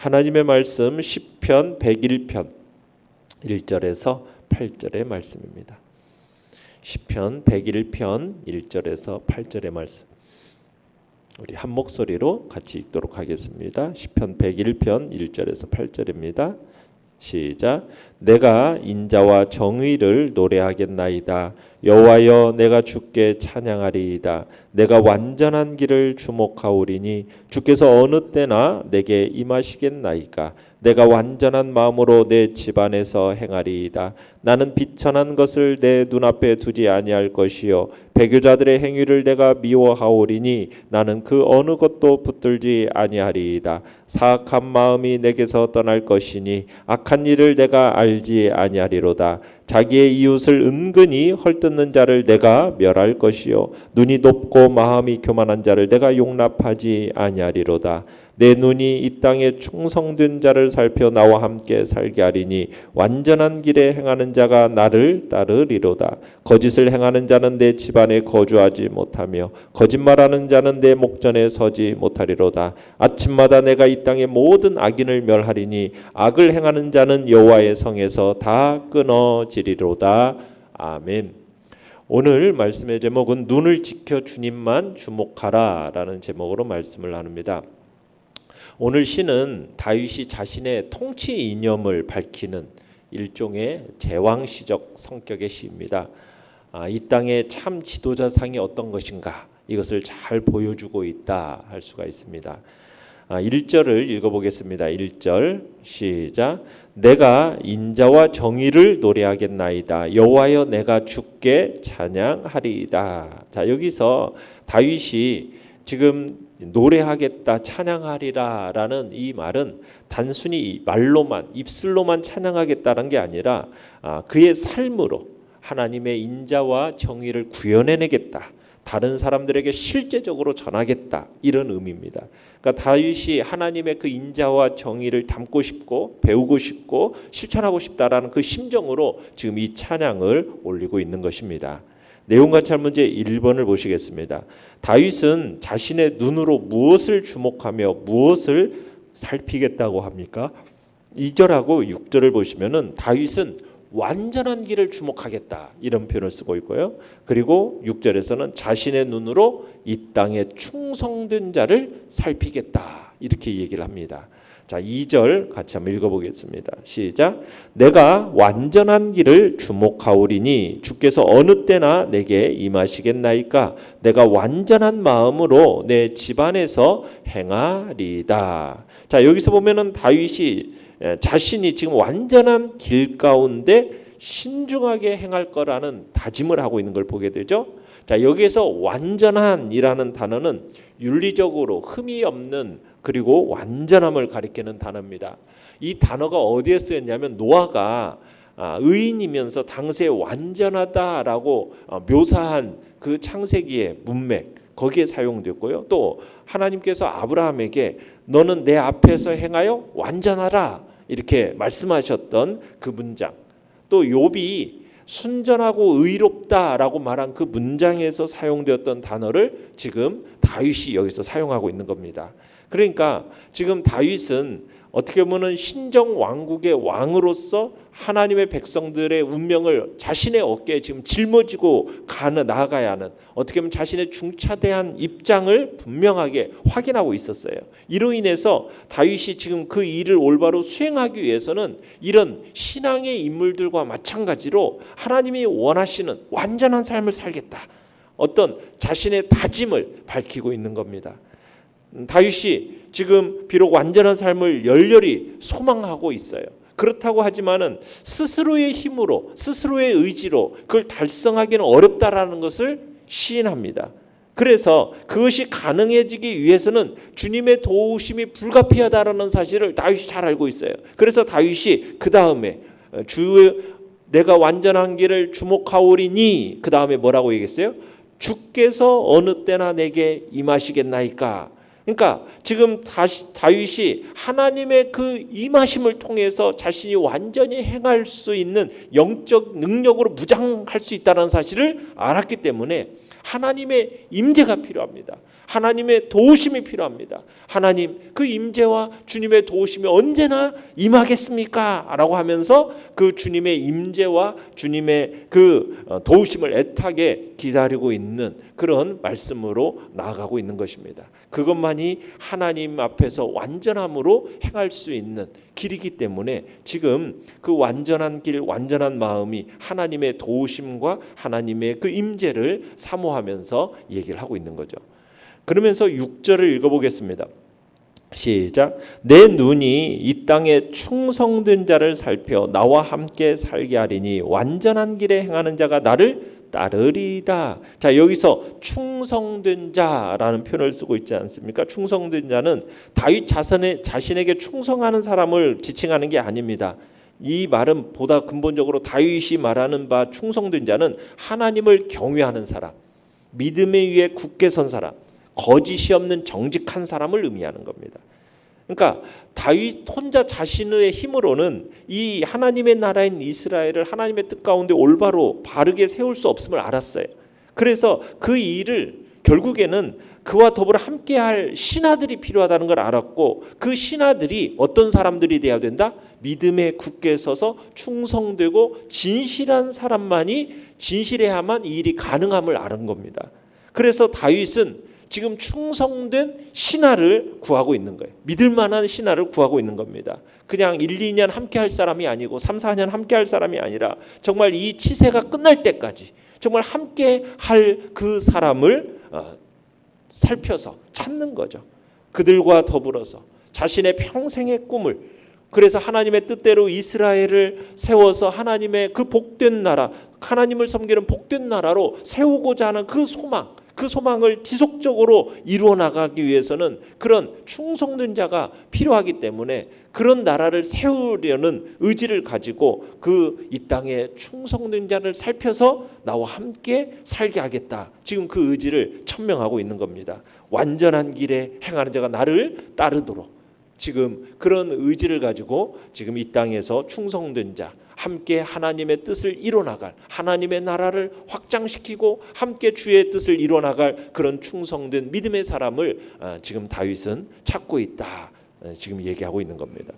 하나님의 말씀 시편 101편 1절에서 8절의 말씀입니다. 시편 101편 1절에서 8절의 말씀. 우리 한 목소리로 같이 읽도록 하겠습니다. 시편 101편 1절에서 8절입니다. 시작. 내가 인자와 정의를 노래하겠나이다. 여호와여, 내가 주께 찬양하리이다. 내가 완전한 길을 주목하오리니 주께서 어느 때나 내게 임하시겠나이까. 내가 완전한 마음으로 내 집안에서 행하리이다. 나는 비천한 것을 내 눈앞에 두지 아니할 것이요 배교자들의 행위를 내가 미워하오리니 나는 그 어느 것도 붙들지 아니하리이다. 사악한 마음이 내게서 떠날 것이니 악한 일을 내가 알지 아니하리로다. 자기의 이웃을 은근히 헐뜯는 자를 내가 멸할 것이요 눈이 높고 마음이 교만한 자를 내가 용납하지 아니하리로다. 내 눈이 이 땅에 충성된 자를 살펴 나와 함께 살게 하리니 완전한 길에 행하는 자가 나를 따르리로다. 거짓을 행하는 자는 내 집안에 거주하지 못하며 거짓말하는 자는 내 목전에 서지 못하리로다. 아침마다 내가 이 땅의 모든 악인을 멸하리니 악을 행하는 자는 여호와의 성에서 다 끊어지리로다. 아멘. 오늘 말씀의 제목은 눈을 지켜 주님만 주목하라 라는 제목으로 말씀을 나눕니다. 오늘 시는 다윗이 자신의 통치 이념을 밝히는 일종의 제왕시적 성격의 시입니다. 이 땅의 참 지도자상이 어떤 것인가 이것을 잘 보여주고 있다 할 수가 있습니다. 1절을 읽어보겠습니다. 1절 시작. 내가 인자와 정의를 노래하겠나이다. 여호와여, 내가 주께 찬양하리이다. 자, 여기서 다윗이 지금 노래하겠다, 찬양하리라 라는 이 말은 단순히 말로만, 입술로만 찬양하겠다는 게 아니라 그의 삶으로 하나님의 인자와 정의를 구현해내겠다, 다른 사람들에게 실제적으로 전하겠다, 이런 의미입니다. 그러니까 다윗이 하나님의 그 인자와 정의를 담고 싶고 배우고 싶고 실천하고 싶다라는 그 심정으로 지금 이 찬양을 올리고 있는 것입니다. 내용 관찰 문제 1번을 보시겠습니다. 다윗은 자신의 눈으로 무엇을 주목하며 무엇을 살피겠다고 합니까? 2절하고 6절을 보시면은 다윗은 완전한 길을 주목하겠다 이런 표현을 쓰고 있고요. 그리고 6절에서는 자신의 눈으로 이 땅에 충성된 자를 살피겠다 이렇게 얘기를 합니다. 자, 2절 같이 한번 읽어보겠습니다. 시작. 내가 완전한 길을 주목하오리니 주께서 어느 때나 내게 임하시겠나이까. 내가 완전한 마음으로 내 집안에서 행하리이다. 자, 여기서 보면은 다윗이 자신이 지금 완전한 길 가운데 신중하게 행할 거라는 다짐을 하고 있는 걸 보게 되죠. 자, 여기에서 완전한이라는 단어는 윤리적으로 흠이 없는 그리고 완전함을 가리키는 단어입니다. 이 단어가 어디에 쓰였냐면 노아가 의인이면서 당시에 완전하다라고 묘사한 그 창세기의 문맥 거기에 사용됐고요. 또 하나님께서 아브라함에게 너는 내 앞에서 행하여 완전하라 이렇게 말씀하셨던 그 문장, 또 욥이 순전하고 의롭다라고 말한 그 문장에서 사용되었던 단어를 지금 다윗이 여기서 사용하고 있는 겁니다. 그러니까 지금 다윗은 어떻게 보면 신정 왕국의 왕으로서 하나님의 백성들의 운명을 자신의 어깨에 지금 짊어지고 나아가야 하는, 어떻게 보면 자신의 중차대한 입장을 분명하게 확인하고 있었어요. 이로 인해서 다윗이 지금 그 일을 올바로 수행하기 위해서는 이런 신앙의 인물들과 마찬가지로 하나님이 원하시는 완전한 삶을 살겠다, 어떤 자신의 다짐을 밝히고 있는 겁니다. 다윗이 지금 비록 완전한 삶을 열렬히 소망하고 있어요. 그렇다고 하지만은 스스로의 힘으로, 스스로의 의지로 그걸 달성하기는 어렵다라는 것을 시인합니다. 그래서 그것이 가능해지기 위해서는 주님의 도우심이 불가피하다라는 사실을 다윗이 잘 알고 있어요. 그래서 다윗이 그 다음에 내가 완전한 길을 주목하오리니 그 다음에 뭐라고 얘기했어요? 주께서 어느 때나 내게 임하시겠나이까. 그러니까 지금 다윗이 하나님의 그 임하심을 통해서 자신이 완전히 행할 수 있는 영적 능력으로 무장할 수 있다는 사실을 알았기 때문에 하나님의 임재가 필요합니다. 하나님의 도우심이 필요합니다. 하나님, 그 임재와 주님의 도우심이 언제나 임하겠습니까? 라고 하면서 그 주님의 임재와 주님의 그 도우심을 애타게 기다리고 있는 그런 말씀으로 나아가고 있는 것입니다. 그것만이 하나님 앞에서 완전함으로 행할 수 있는 길이기 때문에 지금 그 완전한 길, 완전한 마음이 하나님의 도우심과 하나님의 그 임재를 사모하면서 얘기를 하고 있는 거죠. 그러면서 6절을 읽어보겠습니다. 시작. 내 눈이 이 땅에 충성된 자를 살펴 나와 함께 살게 하리니 완전한 길에 행하는 자가 나를 따르리다. 자, 여기서 충성된 자라는 표현을 쓰고 있지 않습니까? 충성된 자는 다윗 자신에게 충성하는 사람을 지칭하는 게 아닙니다. 이 말은 보다 근본적으로 다윗이 말하는 바 충성된 자는 하나님을 경외하는 사람, 믿음의 위에 굳게 선 사람, 거짓이 없는 정직한 사람을 의미하는 겁니다. 그러니까 다윗 혼자 자신의 힘으로는 이 하나님의 나라인 이스라엘을 하나님의 뜻 가운데 올바로 바르게 세울 수 없음을 알았어요. 그래서 그 일을 결국에는 그와 더불어 함께할 신하들이 필요하다는 걸 알았고, 그 신하들이 어떤 사람들이 돼야 된다? 믿음에 굳게 서서 충성되고 진실한 사람만이 진실해야만 이 일이 가능함을 아는 겁니다. 그래서 다윗은 지금 충성된 신하를 구하고 있는 거예요. 믿을 만한 신하를 구하고 있는 겁니다. 그냥 1, 2년 함께 할 사람이 아니고 3, 4년 함께 할 사람이 아니라 정말 이 치세가 끝날 때까지 정말 함께 할 그 사람을 살펴서 찾는 거죠. 그들과 더불어서 자신의 평생의 꿈을, 그래서 하나님의 뜻대로 이스라엘을 세워서 하나님의 그 복된 나라, 하나님을 섬기는 복된 나라로 세우고자 하는 그 소망을 지속적으로 이루어 나가기 위해서는 그런 충성된 자가 필요하기 때문에 그런 나라를 세우려는 의지를 가지고 그 이 땅에 충성된 자를 살펴서 나와 함께 살게 하겠다. 지금 그 의지를 천명하고 있는 겁니다. 완전한 길에 행하는 자가 나를 따르도록 지금 그런 의지를 가지고 지금 이 땅에서 충성된 자, 함께 하나님의 뜻을 이뤄나갈, 하나님의 나라를 확장시키고 함께 주의 뜻을 이뤄나갈 그런 충성된 믿음의 사람을 지금 다윗은 찾고 있다. 지금 얘기하고 있는 겁니다.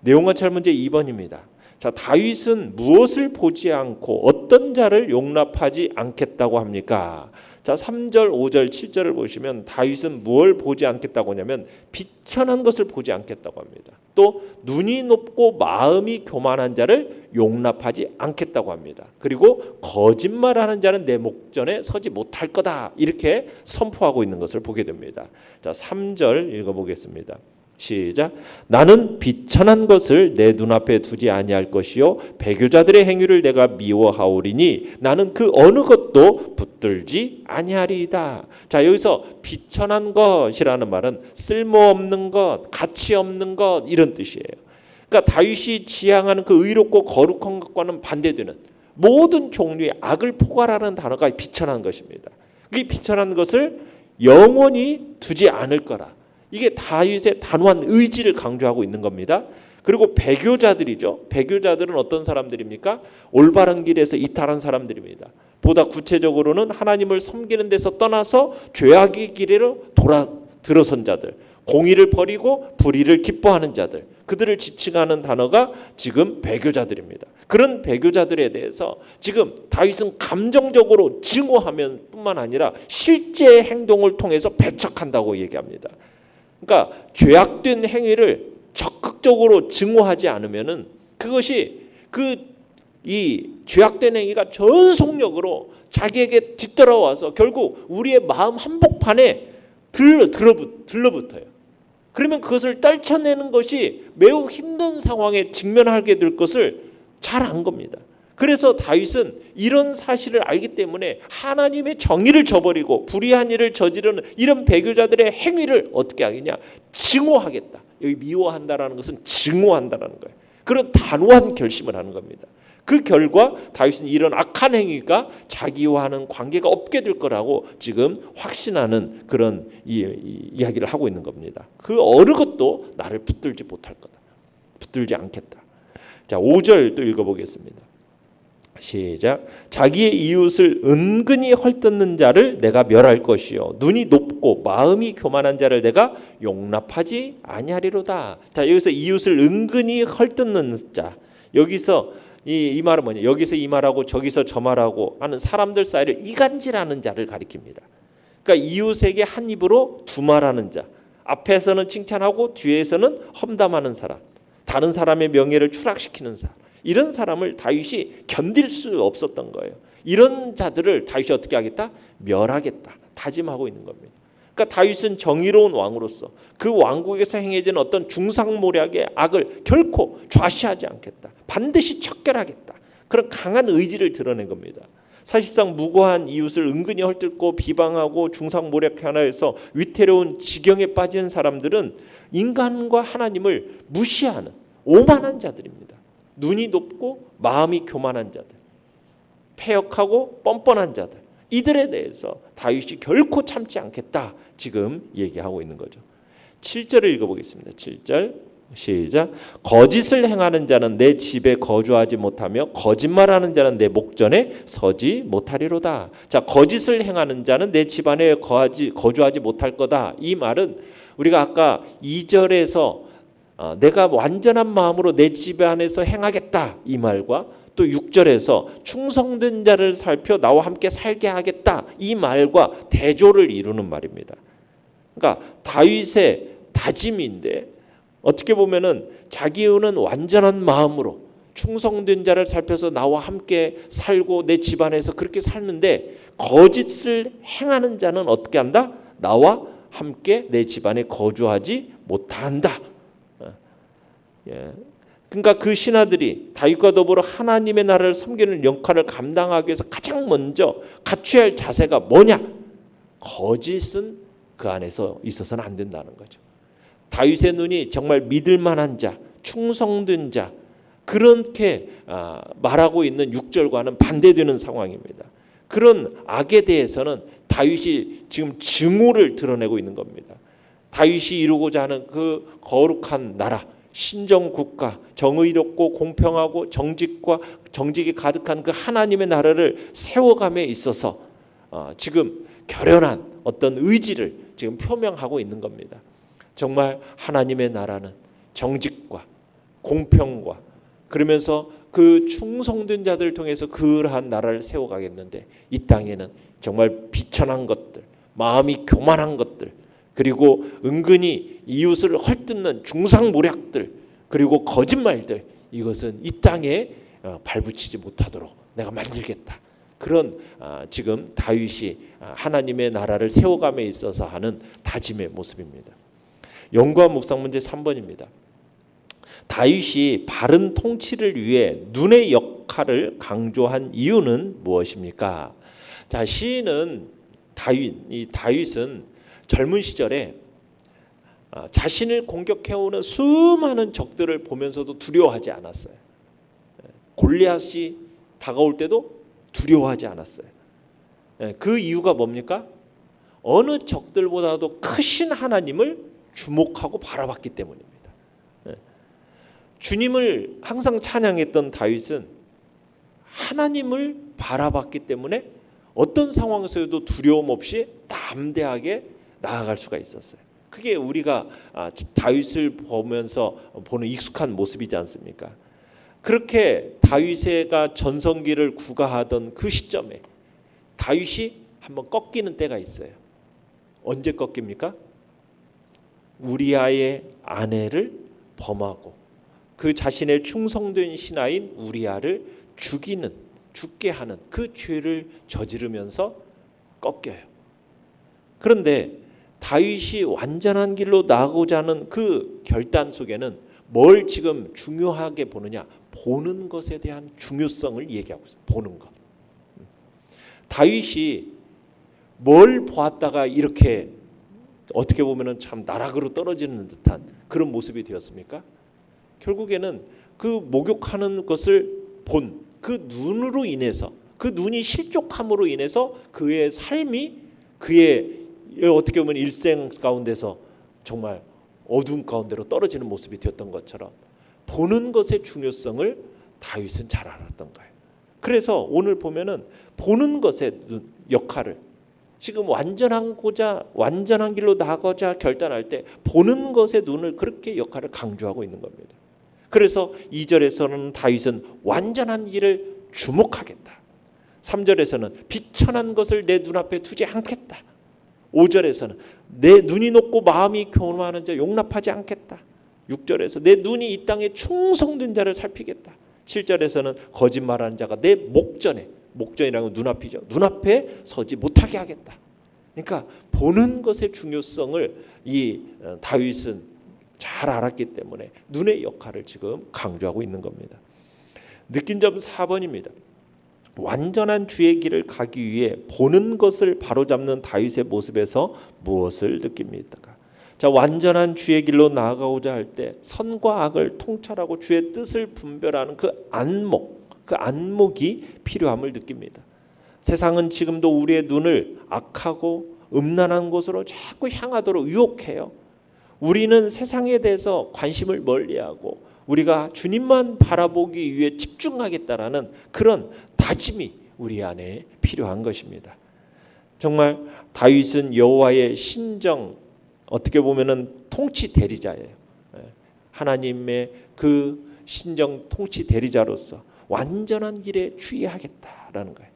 내용관찰 문제 2번입니다. 자, 다윗은 무엇을 보지 않고 어떤 자를 용납하지 않겠다고 합니까? 자, 3절, 5절, 7절을 보시면 다윗은 무엇을 보지 않겠다고 하냐면 비천한 것을 보지 않겠다고 합니다. 또 눈이 높고 마음이 교만한 자를 용납하지 않겠다고 합니다. 그리고 거짓말하는 자는 내 목전에 서지 못할 거다. 이렇게 선포하고 있는 것을 보게 됩니다. 자, 3절 읽어보겠습니다. 시작. 나는 비천한 것을 내 눈앞에 두지 아니할 것이요 배교자들의 행위를 내가 미워하오리니 나는 그 어느 것도 붙들지 아니하리이다. 자, 여기서 비천한 것이라는 말은 쓸모없는 것, 가치 없는 것 이런 뜻이에요. 그러니까 다윗이 지향하는 그 의롭고 거룩한 것과는 반대되는 모든 종류의 악을 포괄하는 단어가 비천한 것입니다. 이 비천한 것을 영원히 두지 않을 거라. 이게 다윗의 단호한 의지를 강조하고 있는 겁니다. 그리고 배교자들이죠. 배교자들은 어떤 사람들입니까? 올바른 길에서 이탈한 사람들입니다. 보다 구체적으로는 하나님을 섬기는 데서 떠나서 죄악의 길로 들어선 자들, 공의를 버리고 불의를 기뻐하는 자들, 그들을 지칭하는 단어가 지금 배교자들입니다. 그런 배교자들에 대해서 지금 다윗은 감정적으로 증오하면 뿐만 아니라 실제 행동을 통해서 배척한다고 얘기합니다. 그러니까 죄악된 행위를 적극적으로 증오하지 않으면은 그것이 이 죄악된 행위가 전속력으로 자기에게 뒤따라와서 결국 우리의 마음 한복판에 들러붙어요. 그러면 그것을 떨쳐내는 것이 매우 힘든 상황에 직면하게 될 것을 잘 안 겁니다. 그래서 다윗은 이런 사실을 알기 때문에 하나님의 정의를 저버리고 불의한 일을 저지르는 이런 배교자들의 행위를 어떻게 하겠냐? 증오하겠다. 여기 미워한다라는 것은 증오한다라는 거예요. 그런 단호한 결심을 하는 겁니다. 그 결과 다윗은 이런 악한 행위가 자기와는 관계가 없게 될 거라고 지금 확신하는 그런 이야기를 하고 있는 겁니다. 그 어느 것도 나를 붙들지 못할 거다. 붙들지 않겠다. 자, 5절 또 읽어보겠습니다. 시작. 자기의 이웃을 은근히 헐뜯는 자를 내가 멸할 것이요 눈이 높고 마음이 교만한 자를 내가 용납하지 아니하리로다. 자, 여기서 이웃을 은근히 헐뜯는 자, 여기서 이 말은 뭐냐? 여기서 이 말하고 저기서 저 말하고 하는 사람들 사이를 이간질하는 자를 가리킵니다. 그러니까 이웃에게 한 입으로 두 말하는 자, 앞에서는 칭찬하고 뒤에서는 험담하는 사람, 다른 사람의 명예를 추락시키는 사람, 이런 사람을 다윗이 견딜 수 없었던 거예요. 이런 자들을 다윗이 어떻게 하겠다? 멸하겠다 다짐하고 있는 겁니다. 그러니까 다윗은 정의로운 왕으로서 그 왕국에서 행해지는 어떤 중상모략의 악을 결코 좌시하지 않겠다, 반드시 척결하겠다, 그런 강한 의지를 드러낸 겁니다. 사실상 무고한 이웃을 은근히 헐뜯고 비방하고 중상모략하나에서 위태로운 지경에 빠진 사람들은 인간과 하나님을 무시하는 오만한 자들입니다. 눈이 높고 마음이 교만한 자들, 패역하고 뻔뻔한 자들, 이들에 대해서 다윗이 결코 참지 않겠다 지금 얘기하고 있는 거죠. 7절을 읽어보겠습니다. 7절 시작. 거짓을 행하는 자는 내 집에 거주하지 못하며 거짓말하는 자는 내 목전에 서지 못하리로다. 자, 거짓을 행하는 자는 내 집 안에 거주하지 못할 거다. 이 말은 우리가 아까 2절에서 내가 완전한 마음으로 내 집 안에서 행하겠다 이 말과 또 6절에서 충성된 자를 살펴 나와 함께 살게 하겠다 이 말과 대조를 이루는 말입니다. 그러니까 다윗의 다짐인데 어떻게 보면은 자기는 완전한 마음으로 충성된 자를 살펴서 나와 함께 살고 내 집안에서 그렇게 살는데 거짓을 행하는 자는 어떻게 한다? 나와 함께 내 집안에 거주하지 못한다. 그러니까 그 신하들이 다윗과 더불어 하나님의 나라를 섬기는 역할을 감당하기 위해서 가장 먼저 갖춰야 할 자세가 뭐냐? 거짓은 그 안에서 있어서는 안 된다는 거죠. 다윗의 눈이 정말 믿을 만한 자, 충성된 자, 그렇게 말하고 있는 6절과는 반대되는 상황입니다. 그런 악에 대해서는 다윗이 지금 증오를 드러내고 있는 겁니다. 다윗이 이루고자 하는 그 거룩한 나라, 신정국가, 정의롭고 공평하고 정직이 가득한 그 하나님의 나라를 세워감에 있어서 지금 결연한 어떤 의지를 지금 표명하고 있는 겁니다. 정말 하나님의 나라는 정직과 공평과 그러면서 그 충성된 자들을 통해서 그러한 나라를 세워가겠는데 이 땅에는 정말 비천한 것들, 마음이 교만한 것들, 그리고 은근히 이웃을 헐뜯는 중상모략들, 그리고 거짓말들, 이것은 이 땅에 발붙이지 못하도록 내가 만들겠다. 그런 지금 다윗이 하나님의 나라를 세워감에 있어서 하는 다짐의 모습입니다. 연구와 묵상 문제 3번입니다. 다윗이 바른 통치를 위해 눈의 역할을 강조한 이유는 무엇입니까? 자, 시인은 다윗은 젊은 시절에 자신을 공격해오는 수많은 적들을 보면서도 두려워하지 않았어요. 골리앗이 다가올 때도 두려워하지 않았어요. 그 이유가 뭡니까? 어느 적들보다도 크신 하나님을 주목하고 바라봤기 때문입니다. 주님을 항상 찬양했던 다윗은 하나님을 바라봤기 때문에 어떤 상황에서도 두려움 없이 담대하게 나아갈 수가 있었어요. 그게 우리가 다윗을 보면서 보는 익숙한 모습이지 않습니까? 그렇게 다윗의가 전성기를 구가하던 그 시점에 다윗이 한번 꺾이는 때가 있어요. 언제 꺾입니까? 우리아의 아내를 범하고 그 자신의 충성된 신하인 우리아를 죽게 하는 그 죄를 저지르면서 꺾여요. 그런데 다윗이 완전한 길로 나아가고자 하는 그 결단 속에는 뭘 지금 중요하게 보느냐? 보는 것에 대한 중요성을 얘기하고 있어요. 보는 것. 다윗이 뭘 보았다가 이렇게 어떻게 보면은 참 나락으로 떨어지는 듯한 그런 모습이 되었습니까? 결국에는 그 목욕하는 것을 본 그 눈으로 인해서, 그 눈이 실족함으로 인해서 그의 삶이 그의 어떻게 보면 일생 가운데서 정말 어두운 가운데로 떨어지는 모습이 되었던 것처럼 보는 것의 중요성을 다윗은 잘 알았던 거예요. 그래서 오늘 보면은 보는 것의 역할을 지금 완전한 길로 나가고자 결단할 때 보는 것의 눈을 그렇게 역할을 강조하고 있는 겁니다. 그래서 2절에서는 다윗은 완전한 길을 주목하겠다. 3절에서는 비천한 것을 내 눈앞에 두지 않겠다. 5절에서는 내 눈이 높고 마음이 교만한 자 용납하지 않겠다. 6절에서 내 눈이 이 땅에 충성된 자를 살피겠다. 7절에서는 거짓말하는 자가 내 목전이라는 건 눈앞이죠. 눈앞에 서지 못하게 하겠다. 그러니까 보는 것의 중요성을 이 다윗은 잘 알았기 때문에 눈의 역할을 지금 강조하고 있는 겁니다. 느낀 점 4번입니다. 완전한 주의 길을 가기 위해 보는 것을 바로잡는 다윗의 모습에서 무엇을 느낍니까? 자, 완전한 주의 길로 나아가고자 할 때 선과 악을 통찰하고 주의 뜻을 분별하는 그 안목이 필요함을 느낍니다. 세상은 지금도 우리의 눈을 악하고 음란한 곳으로 자꾸 향하도록 유혹해요. 우리는 세상에 대해서 관심을 멀리하고 우리가 주님만 바라보기 위해 집중하겠다라는 그런 다짐이 우리 안에 필요한 것입니다. 정말 다윗은 여호와의 신정, 어떻게 보면은 통치 대리자예요. 하나님의 그 신정 통치 대리자로서 완전한 길에 주의하겠다라는 거예요.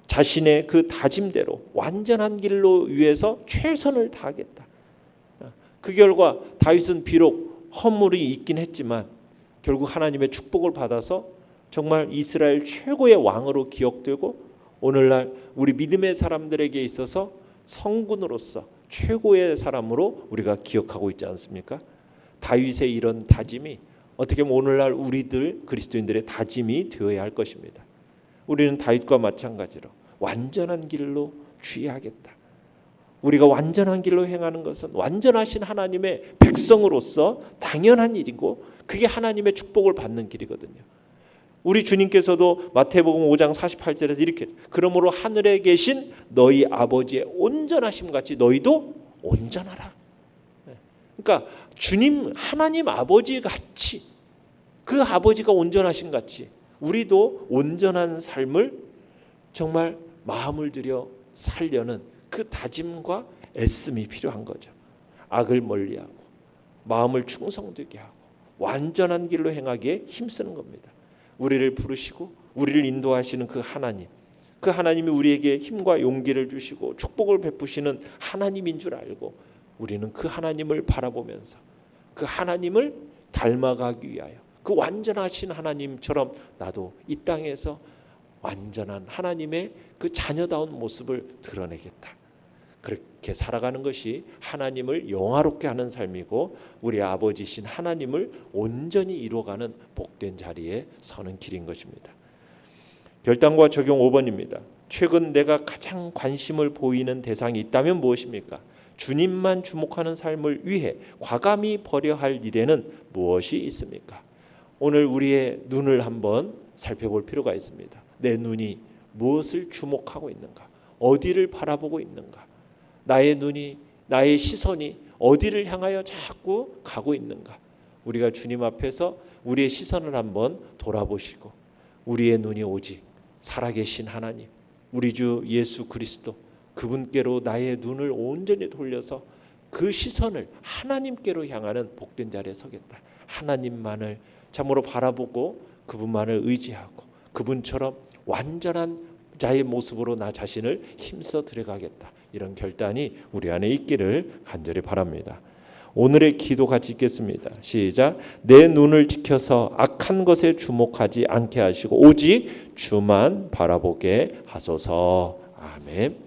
자신의 그 다짐대로 완전한 길로 위해서 최선을 다하겠다. 그 결과 다윗은 비록 허물이 있긴 했지만 결국 하나님의 축복을 받아서 정말 이스라엘 최고의 왕으로 기억되고 오늘날 우리 믿음의 사람들에게 있어서 성군으로서 최고의 사람으로 우리가 기억하고 있지 않습니까? 다윗의 이런 다짐이 어떻게 보면 오늘날 우리들 그리스도인들의 다짐이 되어야 할 것입니다. 우리는 다윗과 마찬가지로 완전한 길로 주의하겠다. 우리가 완전한 길로 행하는 것은 완전하신 하나님의 백성으로서 당연한 일이고 그게 하나님의 축복을 받는 길이거든요. 우리 주님께서도 마태복음 5장 48절에서 이렇게 그러므로 하늘에 계신 너희 아버지의 온전하심 같이 너희도 온전하라. 그러니까 주님 하나님 아버지 같이 그 아버지가 온전하신 같이 우리도 온전한 삶을 정말 마음을 들여 살려는 그 다짐과 애씀이 필요한 거죠. 악을 멀리하고 마음을 충성되게 하고 완전한 길로 행하기에 힘쓰는 겁니다. 우리를 부르시고 우리를 인도하시는 그 하나님이 우리에게 힘과 용기를 주시고 축복을 베푸시는 하나님인 줄 알고 우리는 그 하나님을 바라보면서 그 하나님을 닮아가기 위하여 그 완전하신 하나님처럼 나도 이 땅에서 완전한 하나님의 그 자녀다운 모습을 드러내겠다. 그렇게 살아가는 것이 하나님을 영화롭게 하는 삶이고 우리 아버지신 하나님을 온전히 이루어가는 복된 자리에 서는 길인 것입니다. 결단과 적용 5번입니다. 최근 내가 가장 관심을 보이는 대상이 있다면 무엇입니까? 주님만 주목하는 삶을 위해 과감히 버려야 할 일에는 무엇이 있습니까? 오늘 우리의 눈을 한번 살펴볼 필요가 있습니다. 내 눈이 무엇을 주목하고 있는가? 어디를 바라보고 있는가? 나의 눈이 나의 시선이 어디를 향하여 자꾸 가고 있는가? 우리가 주님 앞에서 우리의 시선을 한번 돌아보시고 우리의 눈이 오직 살아계신 하나님 우리 주 예수 그리스도 그분께로 나의 눈을 온전히 돌려서 그 시선을 하나님께로 향하는 복된 자리에 서겠다. 하나님만을 참으로 바라보고 그분만을 의지하고 그분처럼 완전한 자의 모습으로 나 자신을 힘써 들어가겠다. 이런 결단이 우리 안에 있기를 간절히 바랍니다. 오늘의 기도 같이 읽겠습니다. 시작. 내 눈을 지켜서 악한 것에 주목하지 않게 하시고 오직 주만 바라보게 하소서. 아멘.